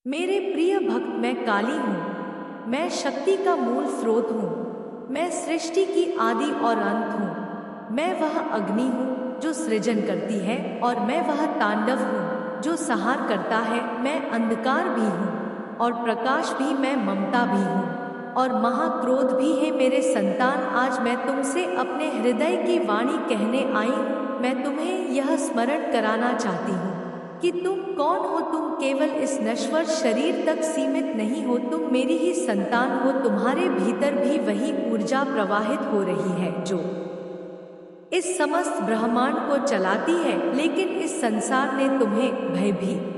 मेरे प्रिय भक्त, मैं काली हूँ। मैं शक्ति का मूल स्रोत हूँ। मैं सृष्टि की आदि और अंत हूँ। मैं वह अग्नि हूँ जो सृजन करती है, और मैं वह तांडव हूँ जो संहार करता है। मैं अंधकार भी हूँ और प्रकाश भी, मैं ममता भी हूँ और महाक्रोध भी है। मेरे संतान, आज मैं तुमसे अपने हृदय की वाणी कहने आई हूँ। मैं तुम्हें यह स्मरण कराना चाहती हूँ कि तुम कौन हो। तुम केवल इस नश्वर शरीर तक सीमित नहीं हो, तुम मेरी ही संतान हो। तुम्हारे भीतर भी वही ऊर्जा प्रवाहित हो रही है जो इस समस्त ब्रह्मांड को चलाती है। लेकिन इस संसार ने तुम्हें भयभीत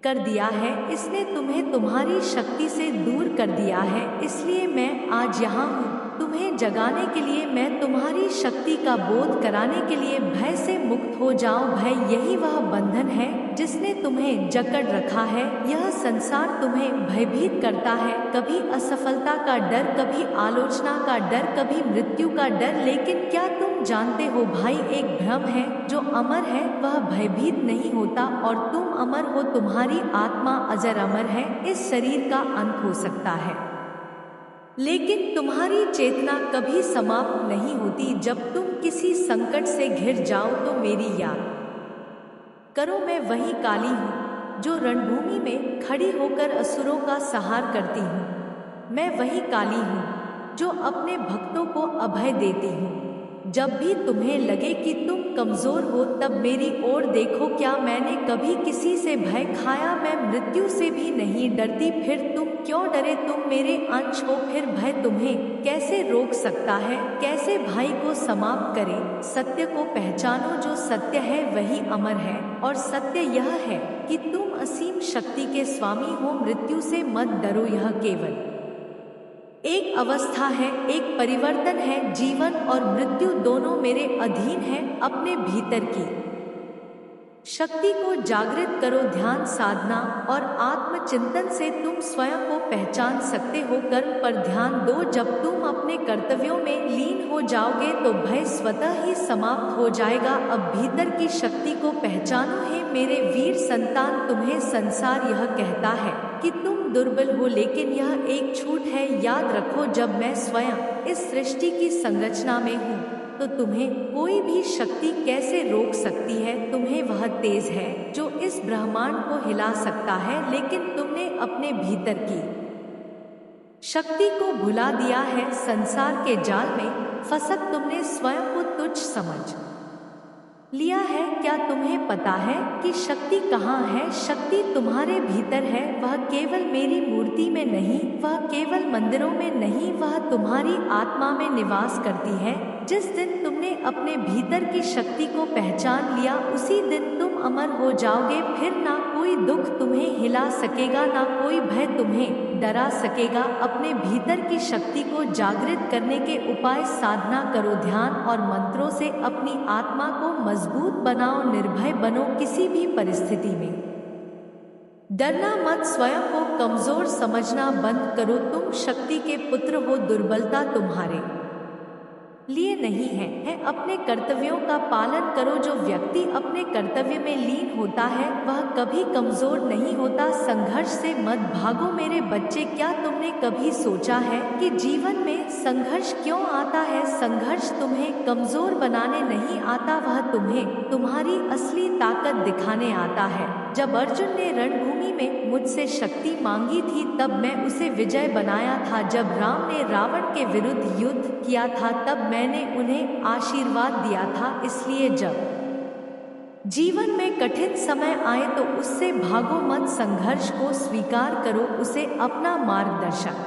कर दिया है। इसने तुम्हें तुम्हारी शक्ति से दूर कर दिया है। इसलिए मैं आज यहाँ हूँ तुम्हें जगाने के लिए। मैं तुम्हारी शक्ति का बोध कराने के लिए। भय से मुक्त हो जाओ। भय यही वह बंधन है जिसने तुम्हें जकड़ रखा है। यह संसार तुम्हें भयभीत करता है, कभी असफलता का डर, कभी आलोचना का डर, कभी मृत्यु का डर। लेकिन क्या तुम जानते हो भाई, एक भ्रम है। जो अमर है वह भयभीत नहीं होता, और तुम अमर हो। तुम्हारी आत्मा अजर अमर है। इस शरीर का अंत हो सकता है, लेकिन तुम्हारी चेतना कभी समाप्त नहीं होती। जब तुम किसी संकट से घिर जाओ तो मेरी याद करो। मैं वही काली हूँ जो रणभूमि में खड़ी होकर असुरों का संहार करती हूँ। मैं वही काली हूँ जो अपने भक्तों को अभय देती हूँ। जब भी तुम्हें लगे कि तुम कमजोर हो, तब मेरी ओर देखो। क्या मैंने कभी किसी से भय खाया? मैं मृत्यु से भी नहीं डरती। फिर तुम क्यों डरे? तुम मेरे अंश हो। फिर भय तुम्हें कैसे रोक सकता है? कैसे भाई को समाप्त करे? सत्य को पहचानो। जो सत्य है वही अमर है, और सत्य यह है कि तुम असीम शक्ति के स्वामी हो। मृत्यु से मत डरो, यह केवल एक अवस्था है, एक परिवर्तन है। जीवन और मृत्यु दोनों मेरे अधीन है। अपने भीतर की शक्ति को जागृत करो। ध्यान साधना और आत्मचिंतन से तुम स्वयं को पहचान सकते हो। कर्म पर ध्यान दो। जब तुम अपने कर्तव्यों में लीन हो जाओगे तो भय स्वतः ही समाप्त हो जाएगा। अब भीतर की शक्ति को पहचानो। हे मेरे वीर संतान, तुम्हें संसार यह कहता है कि तुम दुर्बल हो, लेकिन यह एक झूठ है। याद रखो, जब मैं स्वयं इस सृष्टि की संरचना में हूँ तो तुम्हें कोई भी शक्ति कैसे रोक सकती है? तुम्हें वह तेज है जो इस ब्रह्मांड को हिला सकता है, लेकिन तुमने अपने भीतर की शक्ति को भुला दिया है। संसार के जाल में फंसक तुमने स्वयं को तुच्छ समझ लिया है। क्या तुम्हें पता है कि शक्ति कहाँ है? शक्ति तुम्हारे भीतर है। वह केवल मेरी मूर्ति में नहीं, वह केवल मंदिरों में नहीं, वह तुम्हारी आत्मा में निवास करती है। जिस दिन तुमने अपने भीतर की शक्ति को पहचान लिया, उसी दिन तुम अमर हो जाओगे। फिर ना कोई दुख तुम्हें हिला सकेगा, ना कोई भय तुम्हें डरा सकेगा। अपने भीतर की शक्ति को जागृत करने के उपाय साधना करो। ध्यान और मंत्रों से अपनी आत्मा को मजबूत बनाओ। निर्भय बनो। किसी भी परिस्थिति में डरना मत। स्वयं को कमजोर समझना बंद करो। तुम शक्ति के पुत्र हो। दुर्बलता तुम्हारे लिए नहीं है। अपने कर्तव्यों का पालन करो। जो व्यक्ति अपने कर्तव्य में लीन होता है वह कभी कमजोर नहीं होता। संघर्ष से मत भागो मेरे बच्चे। क्या तुमने कभी सोचा है कि जीवन में संघर्ष क्यों आता है? संघर्ष तुम्हें कमजोर बनाने नहीं आता, वह तुम्हें तुम्हारी असली ताकत दिखाने आता है। जब अर्जुन ने रणभूमि में मुझसे शक्ति मांगी थी, तब मैं उसे विजय बनाया था। जब राम ने रावण के विरुद्ध युद्ध किया था, तब मैंने उन्हें आशीर्वाद दिया था। इसलिए जब जीवन में कठिन समय आए तो उससे भागो मत। संघर्ष को स्वीकार करो, उसे अपना मार्गदर्शक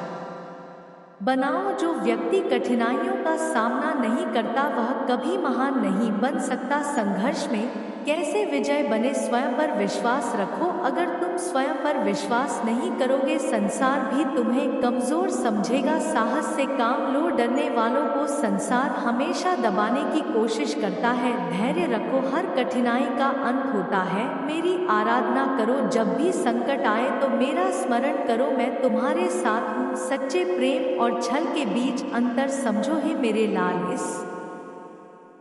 बनाओ। जो व्यक्ति कठिनाइयों का सामना नहीं करता वह कभी महान नहीं बन सकता। संघर्ष में कैसे विजय बने? स्वयं पर विश्वास रखो। अगर तुम स्वयं पर विश्वास नहीं करोगे, संसार भी तुम्हें कमजोर समझेगा। साहस से काम लो। डरने वालों को संसार हमेशा दबाने की कोशिश करता है। धैर्य रखो, हर कठिनाई का अंत होता है। मेरी आराधना करो। जब भी संकट आए तो मेरा स्मरण करो। मैं तुम्हारे साथ हूँ। सच्चे प्रेम और छल के बीच अंतर समझो। है मेरे लाल, इस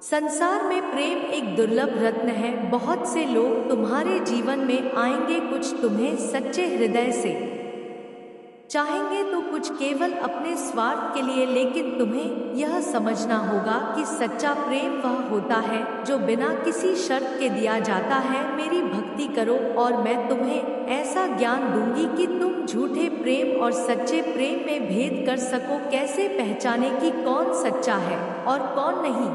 संसार में प्रेम एक दुर्लभ रत्न है। बहुत से लोग तुम्हारे जीवन में आएंगे, कुछ तुम्हें सच्चे हृदय से चाहेंगे तो कुछ केवल अपने स्वार्थ के लिए, लेकिन तुम्हें यह समझना होगा कि सच्चा प्रेम वह होता है जो बिना किसी शर्त के दिया जाता है। मेरी भक्ति करो और मैं तुम्हें ऐसा ज्ञान दूंगी कि तुम झूठे प्रेम और सच्चे प्रेम में भेद कर सको। कैसे पहचाने कि कौन सच्चा है और कौन नहीं?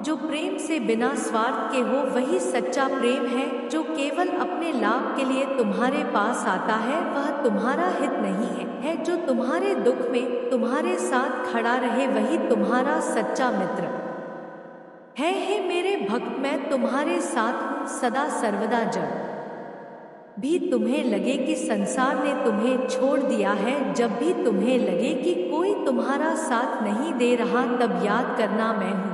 जो प्रेम से बिना स्वार्थ के हो वही सच्चा प्रेम है। जो केवल अपने लाभ के लिए तुम्हारे पास आता है वह तुम्हारा हित नहीं है। जो तुम्हारे दुख में तुम्हारे साथ खड़ा रहे वही तुम्हारा सच्चा मित्र है। हे मेरे भक्त, मैं तुम्हारे साथ हूँ सदा सर्वदा। जब भी तुम्हें लगे कि संसार ने तुम्हें छोड़ दिया है, जब भी तुम्हें लगे कि कोई तुम्हारा साथ नहीं दे रहा, तब याद करना मैं हूँ।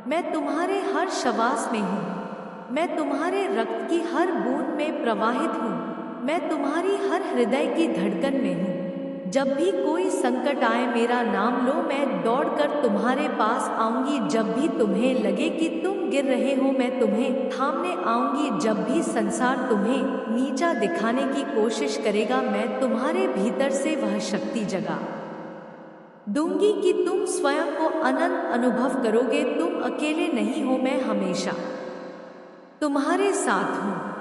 मैं तुम्हारे हर श्वास में हूँ। मैं तुम्हारे रक्त की हर बूंद में प्रवाहित हूँ। मैं तुम्हारी हर हृदय की धड़कन में हूँ। जब भी कोई संकट आए मेरा नाम लो, मैं दौड़कर तुम्हारे पास आऊंगी। जब भी तुम्हें लगे कि तुम गिर रहे हो, मैं तुम्हें थामने आऊंगी। जब भी संसार तुम्हें नीचा दिखाने की कोशिश करेगा, मैं तुम्हारे भीतर से वह शक्ति जगा दूंगी कि तुम स्वयं को अनंत अनुभव करोगे। तुम अकेले नहीं हो, मैं हमेशा तुम्हारे साथ हूँ।